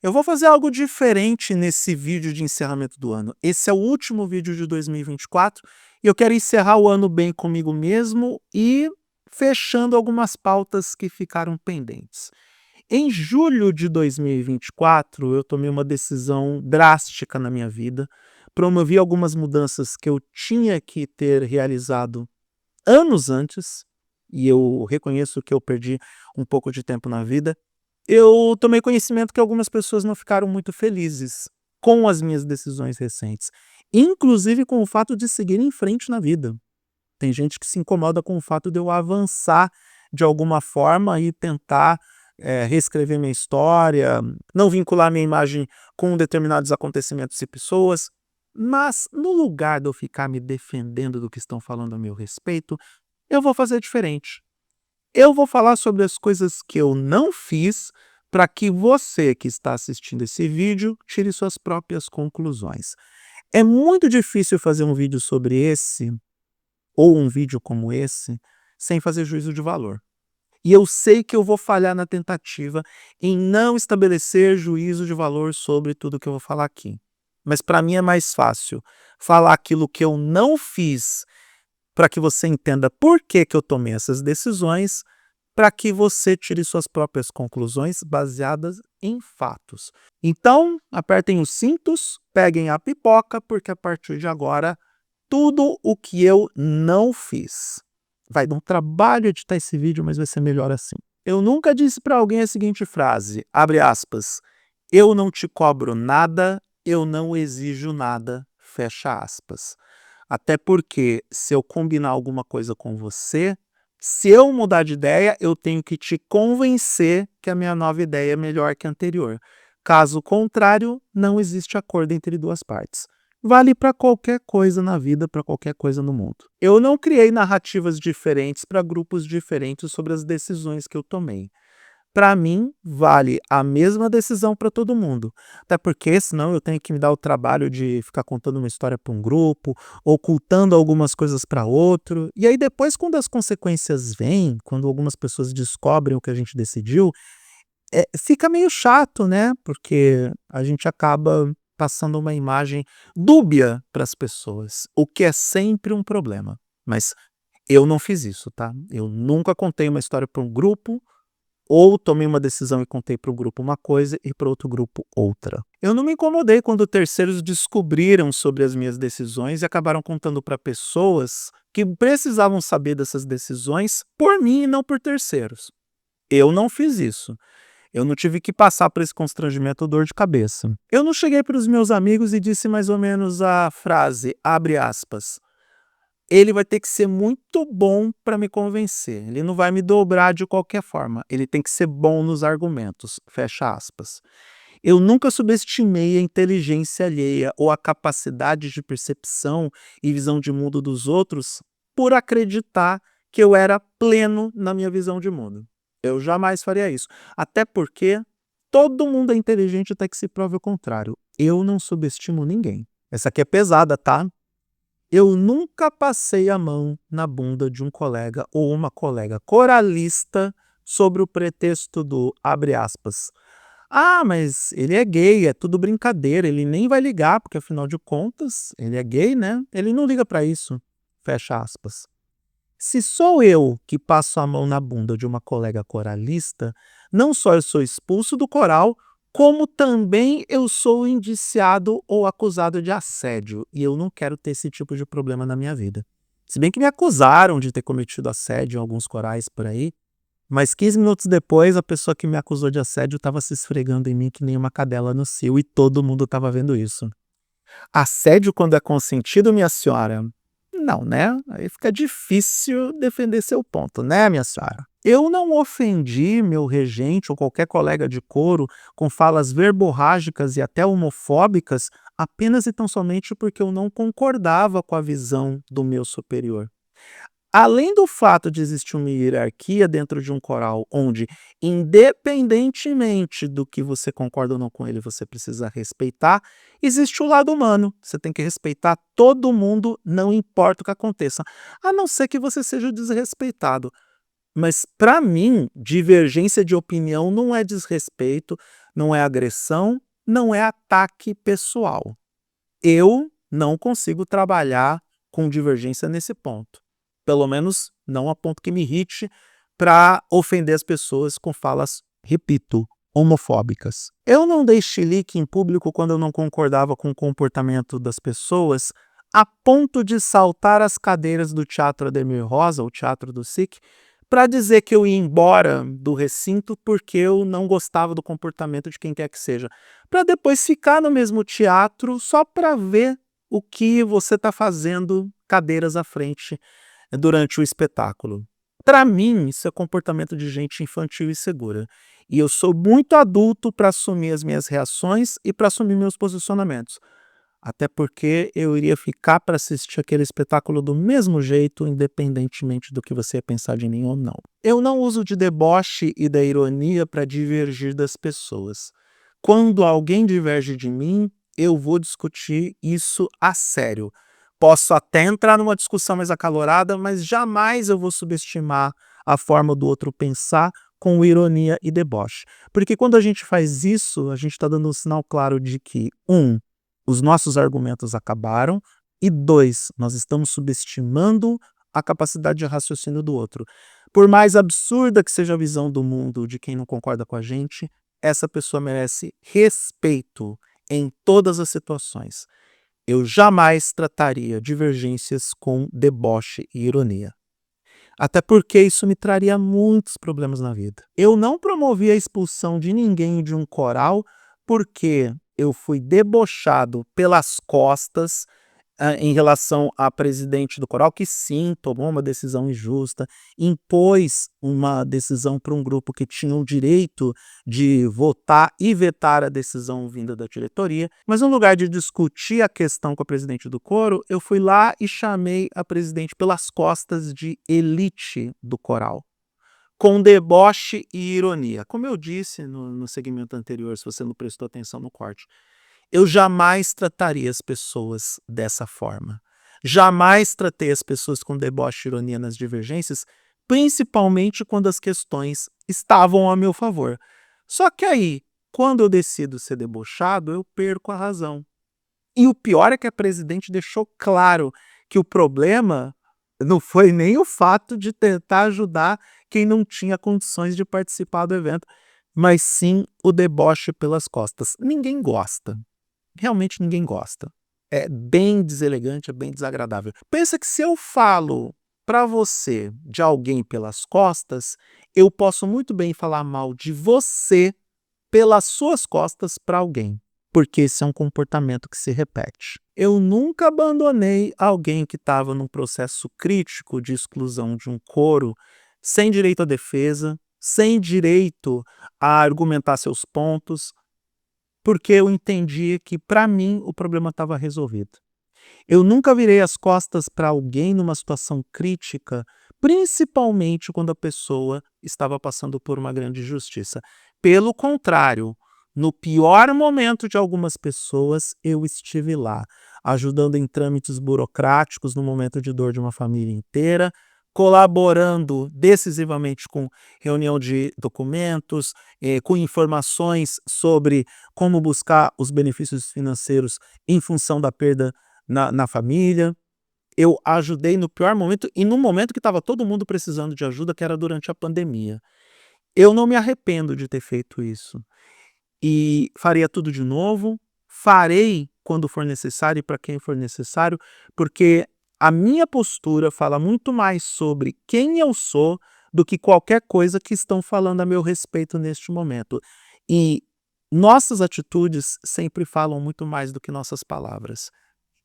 Eu vou fazer algo diferente nesse vídeo de encerramento do ano. Esse é o último vídeo de 2024 e eu quero encerrar o ano bem comigo mesmo e fechando algumas pautas que ficaram pendentes. Em julho de 2024, eu tomei uma decisão drástica na minha vida, promovi algumas mudanças que eu tinha que ter realizado anos antes, e eu reconheço que eu perdi um pouco de tempo na vida. Eu tomei conhecimento que algumas pessoas não ficaram muito felizes com as minhas decisões recentes, inclusive com o fato de seguir em frente na vida. Tem gente que se incomoda com o fato de eu avançar de alguma forma e tentar reescrever minha história, não vincular minha imagem com determinados acontecimentos e pessoas, mas no lugar de eu ficar me defendendo do que estão falando a meu respeito, eu vou fazer diferente. Eu vou falar sobre as coisas que eu não fiz para que você que está assistindo esse vídeo tire suas próprias conclusões. É muito difícil fazer um vídeo sobre esse, ou um vídeo como esse, sem fazer juízo de valor. E eu sei que eu vou falhar na tentativa em não estabelecer juízo de valor sobre tudo que eu vou falar aqui. Mas para mim é mais fácil falar aquilo que eu não fiz para que você entenda por que que eu tomei essas decisões, para que você tire suas próprias conclusões baseadas em fatos. Então, apertem os cintos, peguem a pipoca, porque a partir de agora, tudo o que eu não fiz. Vai dar um trabalho editar esse vídeo, mas vai ser melhor assim. Eu nunca disse para alguém a seguinte frase, abre aspas, eu não te cobro nada, eu não exijo nada, fecha aspas. Até porque, se eu combinar alguma coisa com você, se eu mudar de ideia, eu tenho que te convencer que a minha nova ideia é melhor que a anterior. Caso contrário, não existe acordo entre duas partes. Vale para qualquer coisa na vida, para qualquer coisa no mundo. Eu não criei narrativas diferentes para grupos diferentes sobre as decisões que eu tomei. Para mim, vale a mesma decisão para todo mundo. Até porque, senão, eu tenho que me dar o trabalho de ficar contando uma história para um grupo, ocultando algumas coisas para outro. E aí, depois, quando as consequências vêm, quando algumas pessoas descobrem o que a gente decidiu, fica meio chato, né? Porque a gente acaba passando uma imagem dúbia para as pessoas, o que é sempre um problema. Mas eu não fiz isso, tá? Eu nunca contei uma história para um grupo ou tomei uma decisão e contei para o grupo uma coisa e para outro grupo outra. Eu não me incomodei quando terceiros descobriram sobre as minhas decisões e acabaram contando para pessoas que precisavam saber dessas decisões por mim e não por terceiros. Eu não fiz isso. Eu não tive que passar por esse constrangimento ou dor de cabeça. Eu não cheguei para os meus amigos e disse mais ou menos a frase, abre aspas, ele vai ter que ser muito bom para me convencer. Ele não vai me dobrar de qualquer forma. Ele tem que ser bom nos argumentos. Fecha aspas. Eu nunca subestimei a inteligência alheia ou a capacidade de percepção e visão de mundo dos outros por acreditar que eu era pleno na minha visão de mundo. Eu jamais faria isso. Até porque todo mundo é inteligente até que se prove o contrário. Eu não subestimo ninguém. Essa aqui é pesada, tá? Eu nunca passei a mão na bunda de um colega ou uma colega coralista sobre o pretexto do, abre aspas, ah, mas ele é gay, é tudo brincadeira, ele nem vai ligar, porque afinal de contas, ele é gay, né? Ele não liga para isso, fecha aspas. Se sou eu que passo a mão na bunda de uma colega coralista, não só eu sou expulso do coral, como também eu sou indiciado ou acusado de assédio. E eu não quero ter esse tipo de problema na minha vida. Se bem que me acusaram de ter cometido assédio em alguns corais por aí, mas 15 minutos depois a pessoa que me acusou de assédio estava se esfregando em mim que nem uma cadela no cio e todo mundo estava vendo isso. Assédio quando é consentido, minha senhora? Não, né? Aí fica difícil defender seu ponto, né, minha senhora? Eu não ofendi meu regente ou qualquer colega de coro com falas verborrágicas e até homofóbicas apenas e tão somente porque eu não concordava com a visão do meu superior. Além do fato de existir uma hierarquia dentro de um coral onde, independentemente do que você concorda ou não com ele, você precisa respeitar, existe o lado humano. Você tem que respeitar todo mundo, não importa o que aconteça, a não ser que você seja desrespeitado. Mas, para mim, divergência de opinião não é desrespeito, não é agressão, não é ataque pessoal. Eu não consigo trabalhar com divergência nesse ponto. Pelo menos não a ponto que me irrite para ofender as pessoas com falas, repito, homofóbicas. Eu não dei chilique em público quando eu não concordava com o comportamento das pessoas, a ponto de saltar as cadeiras do Teatro Ademir Rosa, o Teatro do SIC, para dizer que eu ia embora do recinto porque eu não gostava do comportamento de quem quer que seja, para depois ficar no mesmo teatro só para ver o que você está fazendo cadeiras à frente durante o espetáculo. Para mim, isso é comportamento de gente infantil e segura. E eu sou muito adulto para assumir as minhas reações e para assumir meus posicionamentos. Até porque eu iria ficar para assistir aquele espetáculo do mesmo jeito, independentemente do que você ia pensar de mim ou não. Eu não uso de deboche e da ironia para divergir das pessoas. Quando alguém diverge de mim, eu vou discutir isso a sério. Posso até entrar numa discussão mais acalorada, mas jamais eu vou subestimar a forma do outro pensar com ironia e deboche. Porque quando a gente faz isso, a gente está dando um sinal claro de que, os nossos argumentos acabaram, e 2, nós estamos subestimando a capacidade de raciocínio do outro. Por mais absurda que seja a visão do mundo de quem não concorda com a gente, essa pessoa merece respeito em todas as situações. Eu jamais trataria divergências com deboche e ironia. Até porque isso me traria muitos problemas na vida. Eu não promovi a expulsão de ninguém de um coral porque eu fui debochado pelas costas em relação à presidente do coral, que sim, tomou uma decisão injusta, impôs uma decisão para um grupo que tinha o direito de votar e vetar a decisão vinda da diretoria, mas no lugar de discutir a questão com a presidente do coro, eu fui lá e chamei a presidente pelas costas de elite do coral, com deboche e ironia. Como eu disse no segmento anterior, se você não prestou atenção no corte, eu jamais trataria as pessoas dessa forma. Jamais tratei as pessoas com deboche e ironia nas divergências, principalmente quando as questões estavam a meu favor. Só que aí, quando eu decido ser debochado, eu perco a razão. E o pior é que a presidente deixou claro que o problema não foi nem o fato de tentar ajudar quem não tinha condições de participar do evento, mas sim o deboche pelas costas. Ninguém gosta. Realmente ninguém gosta. É bem deselegante, é bem desagradável. Pensa que se eu falo para você de alguém pelas costas, eu posso muito bem falar mal de você pelas suas costas para alguém, porque esse é um comportamento que se repete. Eu nunca abandonei alguém que estava num processo crítico de exclusão de um coro, sem direito à defesa, sem direito a argumentar seus pontos, porque eu entendi que, para mim, o problema estava resolvido. Eu nunca virei as costas para alguém numa situação crítica, principalmente quando a pessoa estava passando por uma grande injustiça. Pelo contrário, no pior momento de algumas pessoas, eu estive lá, ajudando em trâmites burocráticos no momento de dor de uma família inteira, colaborando decisivamente com reunião de documentos, com informações sobre como buscar os benefícios financeiros em função da perda na família. Eu ajudei no pior momento e no momento que estava todo mundo precisando de ajuda, que era durante a pandemia. Eu não me arrependo de ter feito isso. E faria tudo de novo, farei quando for necessário e para quem for necessário, porque a minha postura fala muito mais sobre quem eu sou do que qualquer coisa que estão falando a meu respeito neste momento. E nossas atitudes sempre falam muito mais do que nossas palavras.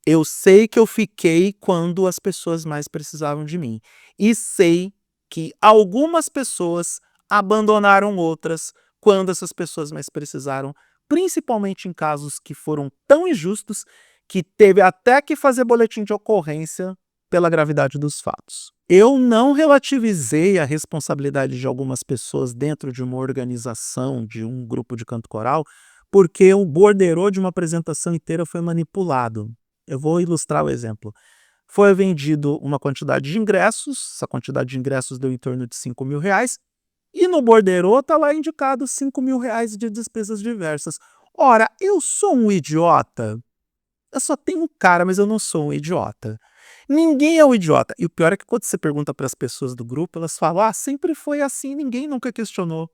Eu sei que eu fiquei quando as pessoas mais precisavam de mim. E sei que algumas pessoas abandonaram outras quando essas pessoas mais precisaram, principalmente em casos que foram tão injustos que teve até que fazer boletim de ocorrência pela gravidade dos fatos. Eu não relativizei a responsabilidade de algumas pessoas dentro de uma organização, de um grupo de canto coral, porque o borderô de uma apresentação inteira foi manipulado. Eu vou ilustrar o exemplo. Foi vendido uma quantidade de ingressos, essa quantidade de ingressos deu em torno de R$5.000, E no borderô tá lá indicado R$ 5.000 de despesas diversas. Ora, eu sou um idiota? Eu só tenho cara, mas eu não sou um idiota. Ninguém é um idiota. E o pior é que quando você pergunta para as pessoas do grupo, elas falam: "Ah, sempre foi assim, ninguém nunca questionou".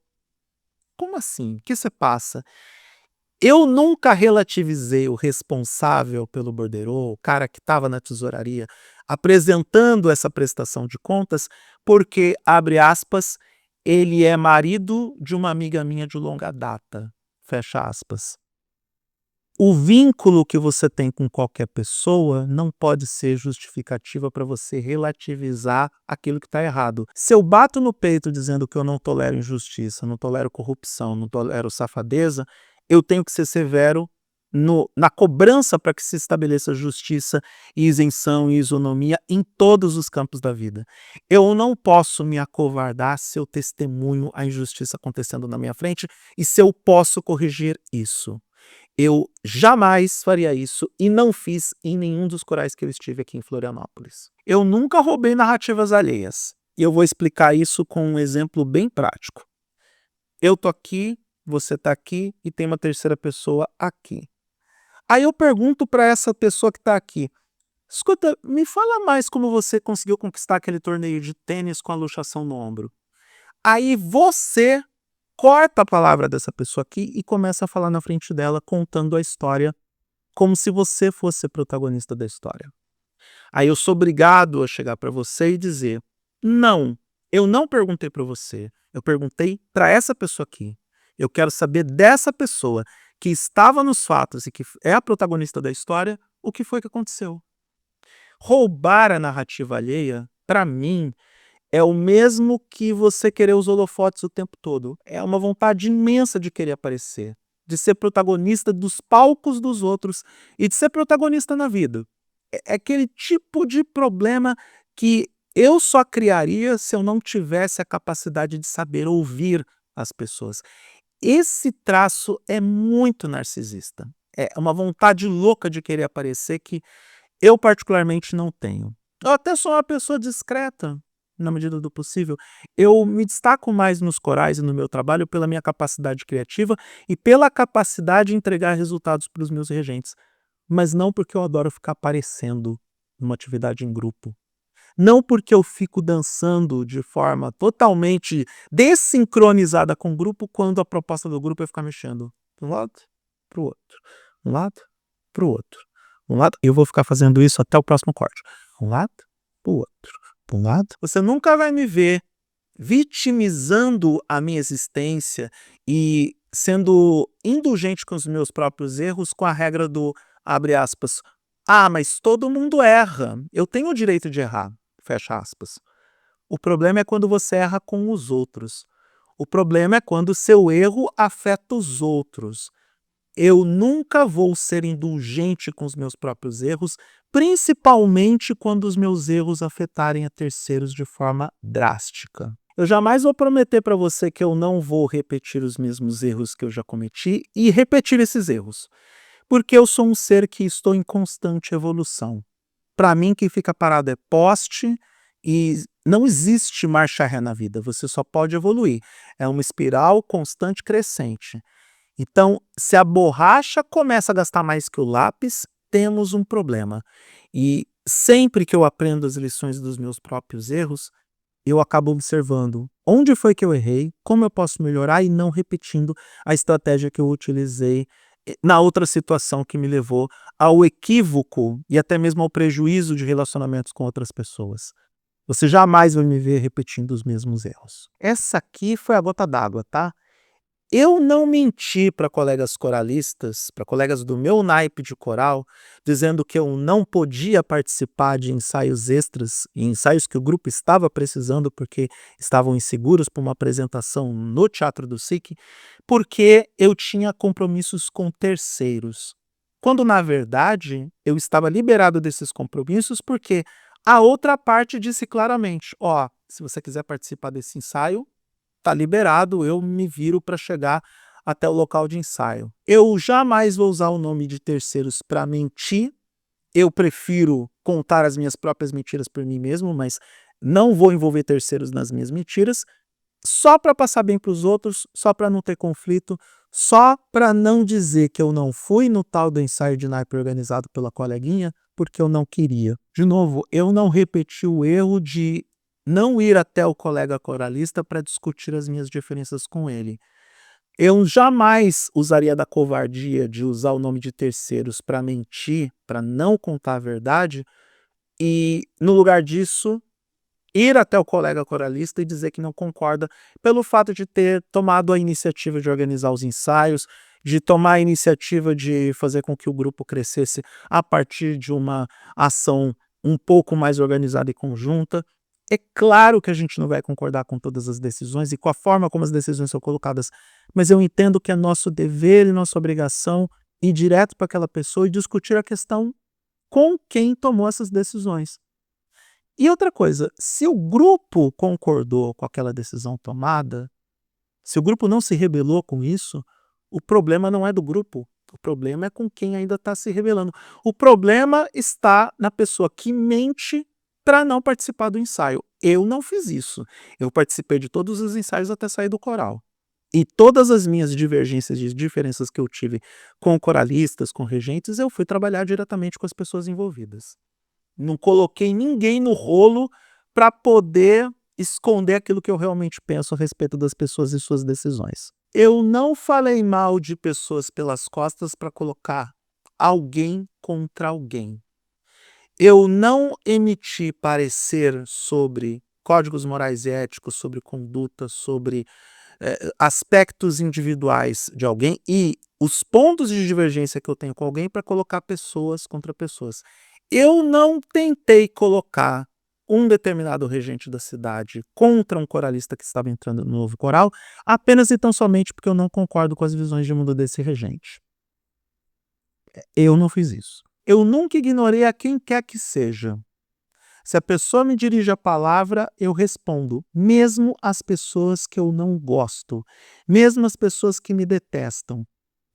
Como assim? O que você passa? Eu nunca relativizei o responsável pelo borderô, o cara que estava na tesouraria, apresentando essa prestação de contas, porque, abre aspas, ele é marido de uma amiga minha de longa data, fecha aspas. O vínculo que você tem com qualquer pessoa não pode ser justificativa para você relativizar aquilo que está errado. Se eu bato no peito dizendo que eu não tolero injustiça, não tolero corrupção, não tolero safadeza, eu tenho que ser severo na cobrança para que se estabeleça justiça e isenção e isonomia em todos os campos da vida. Eu não posso me acovardar se eu testemunho a injustiça acontecendo na minha frente e se eu posso corrigir isso. Eu jamais faria isso e não fiz em nenhum dos corais que eu estive aqui em Florianópolis. Eu nunca roubei narrativas alheias. E eu vou explicar isso com um exemplo bem prático. Eu tô aqui, você tá aqui e tem uma terceira pessoa aqui. Aí eu pergunto para essa pessoa que tá aqui: escuta, me fala mais como você conseguiu conquistar aquele torneio de tênis com a luxação no ombro. Aí você corta a palavra dessa pessoa aqui e começa a falar na frente dela, contando a história como se você fosse a protagonista da história. Aí eu sou obrigado a chegar para você e dizer: não, eu não perguntei para você, eu perguntei para essa pessoa aqui. Eu quero saber dessa pessoa que estava nos fatos e que é a protagonista da história, o que foi que aconteceu. Roubar a narrativa alheia, para mim, é o mesmo que você querer os holofotes o tempo todo. É uma vontade imensa de querer aparecer, de ser protagonista dos palcos dos outros e de ser protagonista na vida. É aquele tipo de problema que eu só criaria se eu não tivesse a capacidade de saber ouvir as pessoas. Esse traço é muito narcisista. É uma vontade louca de querer aparecer que eu particularmente não tenho. Eu até sou uma pessoa discreta, na medida do possível. Eu me destaco mais nos corais e no meu trabalho pela minha capacidade criativa e pela capacidade de entregar resultados para os meus regentes, mas não porque eu adoro ficar aparecendo numa atividade em grupo. Não porque eu fico dançando de forma totalmente dessincronizada com o grupo, quando a proposta do grupo é ficar mexendo de um lado para o outro, um lado para o outro, um lado. Eu vou ficar fazendo isso até o próximo corte. Um lado para o outro, para um lado. Você nunca vai me ver vitimizando a minha existência e sendo indulgente com os meus próprios erros com a regra do, abre aspas, "ah, mas todo mundo erra, eu tenho o direito de errar", fecha aspas. O problema é quando você erra com os outros. O problema é quando o seu erro afeta os outros. Eu nunca vou ser indulgente com os meus próprios erros, principalmente quando os meus erros afetarem a terceiros de forma drástica. Eu jamais vou prometer para você que eu não vou repetir os mesmos erros que eu já cometi e repetir esses erros, porque eu sou um ser que estou em constante evolução. Para mim, quem fica parado é poste e não existe marcha ré na vida, você só pode evoluir. É uma espiral constante crescente. Então, se a borracha começa a gastar mais que o lápis, temos um problema. E sempre que eu aprendo as lições dos meus próprios erros, eu acabo observando onde foi que eu errei, como eu posso melhorar e não repetindo a estratégia que eu utilizei na outra situação que me levou ao equívoco e até mesmo ao prejuízo de relacionamentos com outras pessoas. Você jamais vai me ver repetindo os mesmos erros. Essa aqui foi a gota d'água, tá? Eu não menti para colegas coralistas, para colegas do meu naipe de coral, dizendo que eu não podia participar de ensaios extras e ensaios que o grupo estava precisando porque estavam inseguros para uma apresentação no Teatro do SIC, porque eu tinha compromissos com terceiros. Quando, na verdade, eu estava liberado desses compromissos porque a outra parte disse claramente: ó, se você quiser participar desse ensaio, tá liberado, eu me viro para chegar até o local de ensaio. Eu jamais vou usar o nome de terceiros para mentir, eu prefiro contar as minhas próprias mentiras por mim mesmo, mas não vou envolver terceiros nas minhas mentiras. só para passar bem para os outros, só para não ter conflito, só para não dizer que eu não fui no tal do ensaio de naipe organizado pela coleguinha, porque eu não queria. De novo, eu não repeti o erro de não ir até o colega coralista para discutir as minhas diferenças com ele. Eu jamais usaria da covardia de usar o nome de terceiros para mentir, para não contar a verdade, e no lugar disso ir até o colega coralista e dizer que não concorda pelo fato de ter tomado a iniciativa de organizar os ensaios, de tomar a iniciativa de fazer com que o grupo crescesse a partir de uma ação um pouco mais organizada e conjunta. É claro que a gente não vai concordar com todas as decisões e com a forma como as decisões são colocadas, mas eu entendo que é nosso dever e nossa obrigação ir direto para aquela pessoa e discutir a questão com quem tomou essas decisões. E outra coisa, se o grupo concordou com aquela decisão tomada, se o grupo não se rebelou com isso, o problema não é do grupo, o problema é com quem ainda está se rebelando. O problema está na pessoa que mente para não participar do ensaio. Eu não fiz isso. Eu participei de todos os ensaios até sair do coral. E todas as minhas divergências e diferenças que eu tive com coralistas, com regentes, eu fui trabalhar diretamente com as pessoas envolvidas. Não coloquei ninguém no rolo para poder esconder aquilo que eu realmente penso a respeito das pessoas e suas decisões. Eu não falei mal de pessoas pelas costas para colocar alguém contra alguém. Eu não emiti parecer sobre códigos morais e éticos, sobre conduta, sobre aspectos individuais de alguém e os pontos de divergência que eu tenho com alguém para colocar pessoas contra pessoas. Eu não tentei colocar um determinado regente da cidade contra um coralista que estava entrando no novo coral, apenas e tão somente porque eu não concordo com as visões de mundo desse regente. Eu não fiz isso. Eu nunca ignorei a quem quer que seja. Se a pessoa me dirige a palavra, eu respondo, mesmo as pessoas que eu não gosto, mesmo as pessoas que me detestam,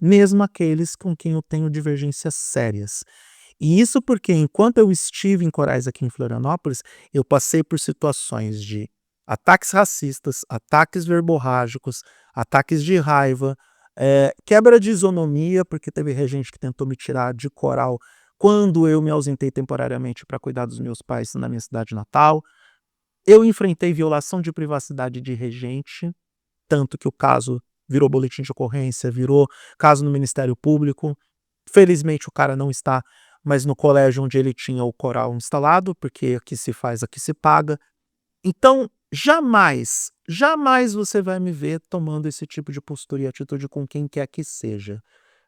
mesmo aqueles com quem eu tenho divergências sérias. E isso porque, enquanto eu estive em corais aqui em Florianópolis, eu passei por situações de ataques racistas, ataques verborrágicos, ataques de raiva, quebra de isonomia, porque teve regente que tentou me tirar de coral quando eu me ausentei temporariamente para cuidar dos meus pais na minha cidade natal. Eu enfrentei violação de privacidade de regente, tanto que o caso virou boletim de ocorrência, virou caso no Ministério Público. Felizmente o cara não está mais no colégio onde ele tinha o coral instalado, porque aqui se faz, aqui se paga. Então, jamais, jamais você vai me ver tomando esse tipo de postura e atitude com quem quer que seja.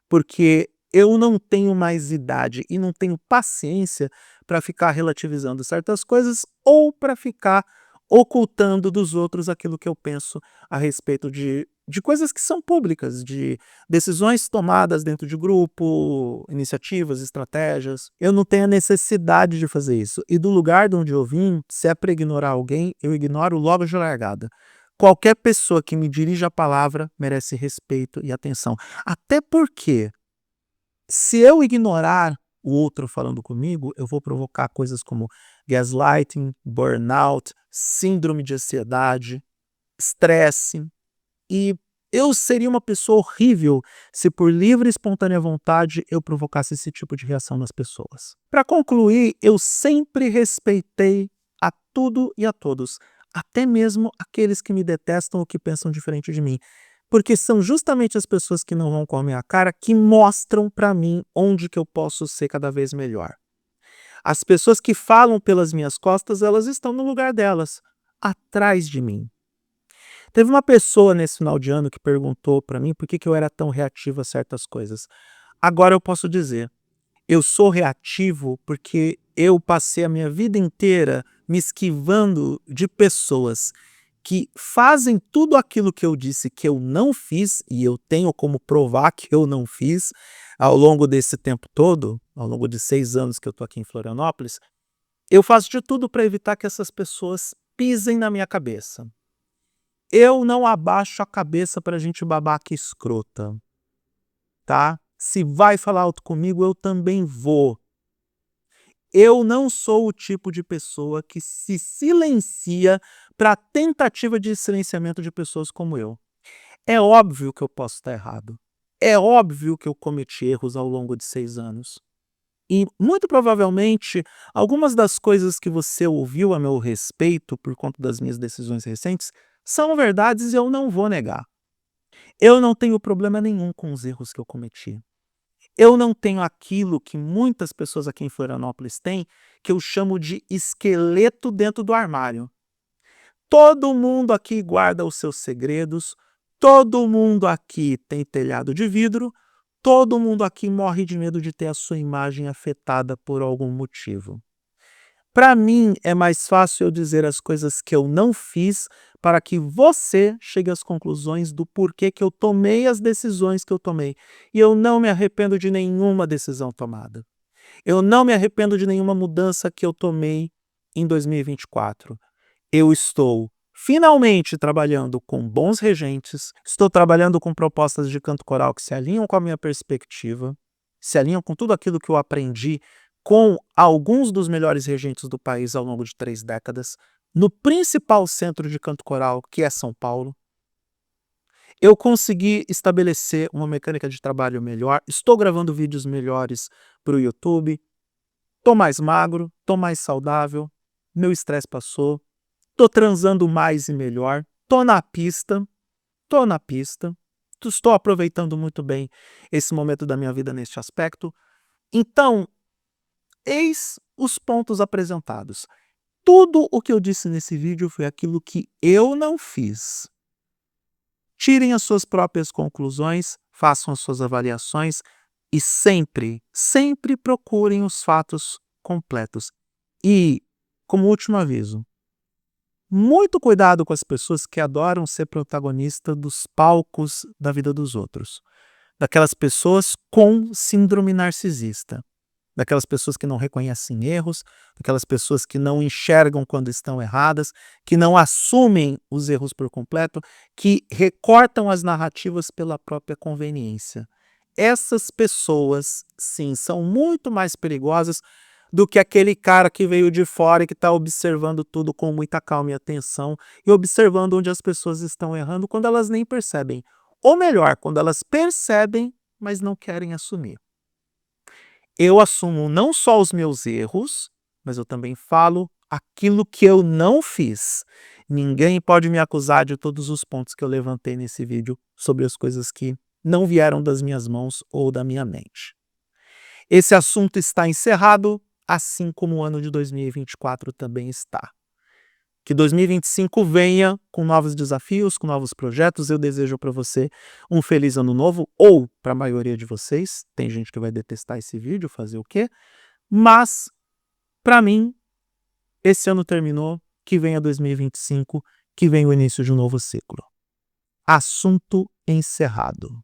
Porque eu não tenho mais idade e não tenho paciência para ficar relativizando certas coisas ou para ficar ocultando dos outros aquilo que eu penso a respeito de coisas que são públicas, de decisões tomadas dentro de grupo, iniciativas, estratégias. Eu não tenho a necessidade de fazer isso. E do lugar de onde eu vim, se é para ignorar alguém, eu ignoro logo de largada. Qualquer pessoa que me dirija a palavra merece respeito e atenção. Até porque, se eu ignorar o outro falando comigo, eu vou provocar coisas como gaslighting, burnout, síndrome de ansiedade, estresse. E eu seria uma pessoa horrível se por livre e espontânea vontade eu provocasse esse tipo de reação nas pessoas. Para concluir, eu sempre respeitei a tudo e a todos, até mesmo aqueles que me detestam ou que pensam diferente de mim. Porque são justamente as pessoas que não vão com a minha cara que mostram para mim onde que eu posso ser cada vez melhor. As pessoas que falam pelas minhas costas, elas estão no lugar delas, atrás de mim. Teve uma pessoa nesse final de ano que perguntou para mim por que eu era tão reativo a certas coisas. Agora eu posso dizer, eu sou reativo porque eu passei a minha vida inteira me esquivando de pessoas que fazem tudo aquilo que eu disse que eu não fiz, e eu tenho como provar que eu não fiz ao longo desse tempo todo, ao longo de 6 anos que eu estou aqui em Florianópolis. Eu faço de tudo para evitar que essas pessoas pisem na minha cabeça. Eu não abaixo a cabeça para gente babaca escrota, tá? Se vai falar alto comigo, eu também vou. Eu não sou o tipo de pessoa que se silencia para tentativa de silenciamento de pessoas como eu. É óbvio que eu posso estar errado. É óbvio que eu cometi erros ao longo de 6 anos. E, muito provavelmente, algumas das coisas que você ouviu a meu respeito por conta das minhas decisões recentes são verdades e eu não vou negar. Eu não tenho problema nenhum com os erros que eu cometi. Eu não tenho aquilo que muitas pessoas aqui em Florianópolis têm, que eu chamo de esqueleto dentro do armário. Todo mundo aqui guarda os seus segredos, todo mundo aqui tem telhado de vidro, todo mundo aqui morre de medo de ter a sua imagem afetada por algum motivo. Para mim, é mais fácil eu dizer as coisas que eu não fiz para que você chegue às conclusões do porquê que eu tomei as decisões que eu tomei. E eu não me arrependo de nenhuma decisão tomada. Eu não me arrependo de nenhuma mudança que eu tomei em 2024. Eu estou finalmente trabalhando com bons regentes, estou trabalhando com propostas de canto coral que se alinham com a minha perspectiva, se alinham com tudo aquilo que eu aprendi com alguns dos melhores regentes do país ao longo de 3 décadas, no principal centro de canto coral, que é São Paulo. Eu consegui estabelecer uma mecânica de trabalho melhor, estou gravando vídeos melhores para o YouTube, estou mais magro, estou mais saudável, meu estresse passou, tô transando mais e melhor, tô na pista, estou aproveitando muito bem esse momento da minha vida neste aspecto. Então, eis os pontos apresentados. Tudo o que eu disse nesse vídeo foi aquilo que eu não fiz. Tirem as suas próprias conclusões, façam as suas avaliações e sempre, sempre procurem os fatos completos. E, como último aviso, muito cuidado com as pessoas que adoram ser protagonista dos palcos da vida dos outros. Daquelas pessoas com síndrome narcisista. Daquelas pessoas que não reconhecem erros, daquelas pessoas que não enxergam quando estão erradas, que não assumem os erros por completo, que recortam as narrativas pela própria conveniência. Essas pessoas, sim, são muito mais perigosas do que aquele cara que veio de fora e que está observando tudo com muita calma e atenção e observando onde as pessoas estão errando quando elas nem percebem. Ou melhor, quando elas percebem, mas não querem assumir. Eu assumo não só os meus erros, mas eu também falo aquilo que eu não fiz. Ninguém pode me acusar de todos os pontos que eu levantei nesse vídeo sobre as coisas que não vieram das minhas mãos ou da minha mente. Esse assunto está encerrado, assim como o ano de 2024 também está. Que 2025 venha com novos desafios, com novos projetos. Eu desejo para você um feliz ano novo, ou para a maioria de vocês. Tem gente que vai detestar esse vídeo, fazer o quê? Mas, para mim, esse ano terminou, que venha 2025, que venha o início de um novo ciclo. Assunto encerrado.